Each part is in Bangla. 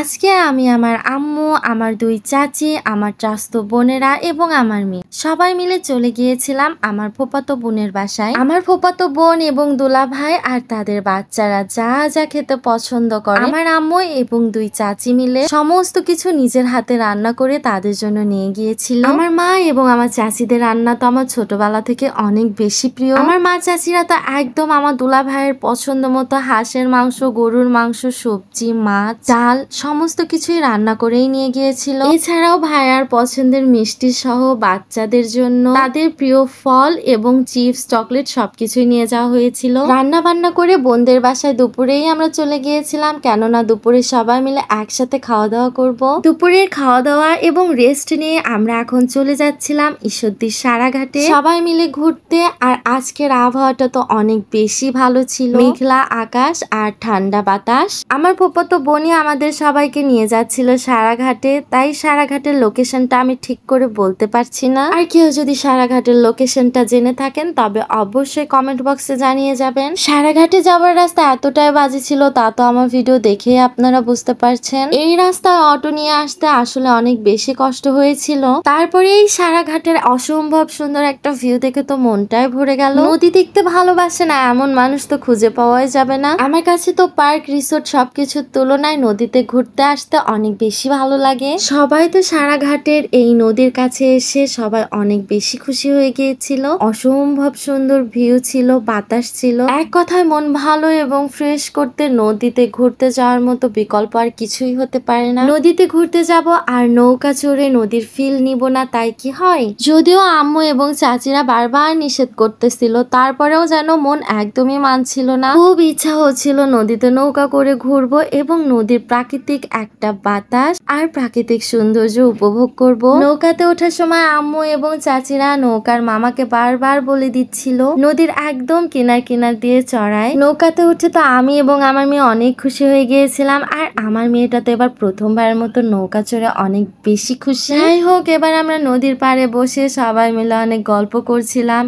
আজকে আমি আমার আম্মু, আমার দুই চাচি, আমার চাচাতো বোনেরা এবং আমার মেয়ে সবাই মিলে চলে গিয়েছিলাম আমার ফুফাতো বোনের বাসায়। আমার ফুফাতো বোন এবং দুলা ভাই আর তাদের বাচ্চারা যা যা খেতে পছন্দ করে আমার আম্মু এবং দুই চাচি মিলে সমস্ত কিছু নিজের হাতে রান্না করে তাদের জন্য নিয়ে গিয়েছিল। আমার মা এবং আমার চাচিদের রান্না তো আমার ছোটবেলা থেকে অনেক বেশি প্রিয়। আমার মা চাচিরা তো একদম আমার দুলা ভাইয়ের পছন্দ মতো হাঁসের মাংস, গরুর মাংস, সবজি, মাছ, ডাল সমস্ত কিছুই রান্না করেই নিয়ে গিয়েছিল। এছাড়াও ভাইয়ার পছন্দের মিষ্টি সহ বাচ্চাদের জন্য তাদের প্রিয় ফল এবং চিপস, চকলেট সবকিছুই নিয়ে যাওয়া হয়েছিল। রান্না বান্না করে বোনদের বাসায় দুপুরেই আমরা চলে গিয়েছিলাম, কেননা দুপুরে সবাই মিলে একসাথে খাওয়া দাওয়া করব। দুপুরের খাওয়া দাওয়া এবং রেস্ট নিয়ে আমরা এখন চলে যাচ্ছিলাম ঈশ্বরদীর সারাঘাটে সবাই মিলে ঘুরতে। আর আজকের আবহাওয়াটা তো অনেক বেশি ভালো ছিল, মেঘলা আকাশ আর ঠান্ডা বাতাস। আমার ফুফাতো বোনই আমাদের সবাইকে নিয়ে যাচ্ছিল সারাঘাটে, তাই সারাঘাটের লোকেশনটা আমি ঠিক করে বলতে পারছি না। আর কেউ যদি সারাঘাটের লোকেশনটা জেনে থাকেন তবে অবশ্যই কমেন্ট বক্সে জানিয়ে যাবেন। সারাঘাটে যাওয়ার রাস্তা এতটাই বাজে ছিল তা তো আমার ভিডিও দেখে আপনারা বুঝতে পারছেন। এই রাস্তায় অটো নিয়ে আসতে আসলে অনেক বেশি কষ্ট হয়েছিল। তারপরে এই সারাঘাটের অসম্ভব সুন্দর একটা ভিউ দেখে তো মনটাই ভরে গেল। নদী দেখতে ভালোবাসে না এমন মানুষ তো খুঁজে পাওয়াই যাবে না। আমার কাছে তো পার্ক, রিসোর্ট সবকিছুর তুলনায় নদীতে ঘুরতে আসতে অনেক বেশি ভালো লাগে। সবাই তো সারাঘাটের এই নদীর কাছে এসে সবাই অনেক বেশি খুশি হয়ে গিয়েছিল। অসম্ভব সুন্দর ভিউ ছিল, বাতাস ছিল, এক কথায় মন ভালো এবং ফ্রেশ করতে নদীতে ঘুরতে যাওয়ার মতো বিকল্প আর কিছুই হতে পারে না। নদীতে ঘুরতে যাব আর নৌকা চড়ে নদীর ফিল নিব না তাই কি হয়? যদিও আম্মু এবং চাচিরা বারবার নিষেধ করতেছিল, তারপরেও যেন মন একদমই মানছিল না। খুব ইচ্ছা হচ্ছিল নদীতে নৌকা করে ঘুরবো এবং নদীর প্রাকৃতিক একটা বাতাস আর প্রাকৃতিক সৌন্দর্য উপভোগ করব। নৌকাতে ওঠার সময় আম্মু এবং চাচিরা নৌকার মামাকে বারবার বলে দিচ্ছিল নদীর একদম কিনার কিনার দিয়ে চড়ায়। নৌকাতে উঠে তো আমি এবং আমার মেয়ে অনেক খুশি হয়ে গিয়েছিলাম। আর আমার মেয়েটা তো এবার প্রথমবারের মতো নৌকা চড়ে অনেক বেশি খুশি। যাই হোক, এবার আমরা নদীর পাড়ে বসে সবাই মিলে অনেক গল্প করছিলাম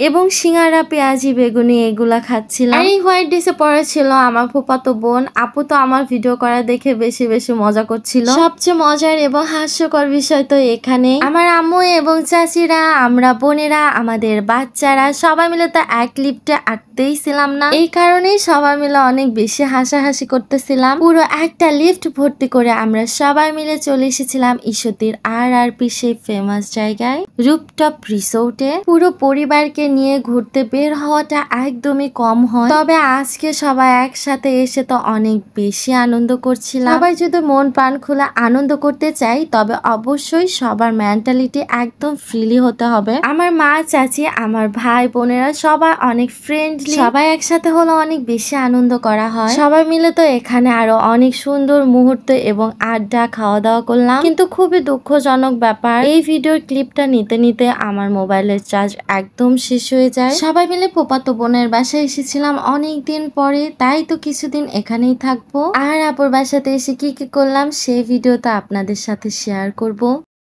এবং সিঙ্গারা, পেঁয়াজি, বেগুনি এগুলা খাচ্ছিলাম। আর এই হোয়াইট ড্রেসে পরে ছিল আমার ফুফাতো বোন। আপু তো আমার ভিডিও করা দেখে বেশি বেশি মজা করছিল। সবচেয়ে মজার এবং হাস্যকর বিষয় তো এখানে আমার আম্মু এবং চাচিরা, আমরা বোনেরা, আমাদের বাচ্চারা সবাই মিলে তো এক লিফটে আটতেই ছিলাম না। এই কারণেই সবাই মিলে অনেক বেশি হাসাহাসি করতেছিলাম। পুরো একটা লিফট ভর্তি করে আমরা সবাই মিলে চলে এসেছিলাম ঈশ্বরদীর RRP সেই ফেমাস জায়গায়, রুফটপ রিসোর্টে। পুরো পরিবারকে নিয়ে ঘুরতে বের হওয়াটা একদমই কম হয়, তবে আজকে সবাই একসাথে এসে তো অনেক বেশি আনন্দ করছিলাম। সবাই যদি মন প্রাণ খুলে আনন্দ করতে চাই তবে অবশ্যই সবার মেন্টালিটি একদম ফ্রিলি হতে হবে। আমার মা, চাচি, আমার ভাই বোনেরা সবাই অনেক ফ্রেন্ডলি, সবাই একসাথে হলে অনেক বেশি আনন্দ করা হয়। সবাই মিলে তো এখানে আরো অনেক সুন্দর মুহূর্ত এবং আড্ডা, খাওয়া দাওয়া করলাম। কিন্তু খুবই দুঃখজনক ব্যাপার, এই ভিডিওর ক্লিপটা নিতে নিতে আমার মোবাইলের চার্জ একদম শেষ হয়ে যায়। সবাই মিলে ফুফাতো বোনের বাসায় এসেছিলাম অনেক দিন পরে, তাই তো কিছুদিন এখানেই থাকবো। আর আপুর বাসাতে এসে কি কি করলাম সেই ভিডিওটা আপনাদের সাথে শেয়ার করব।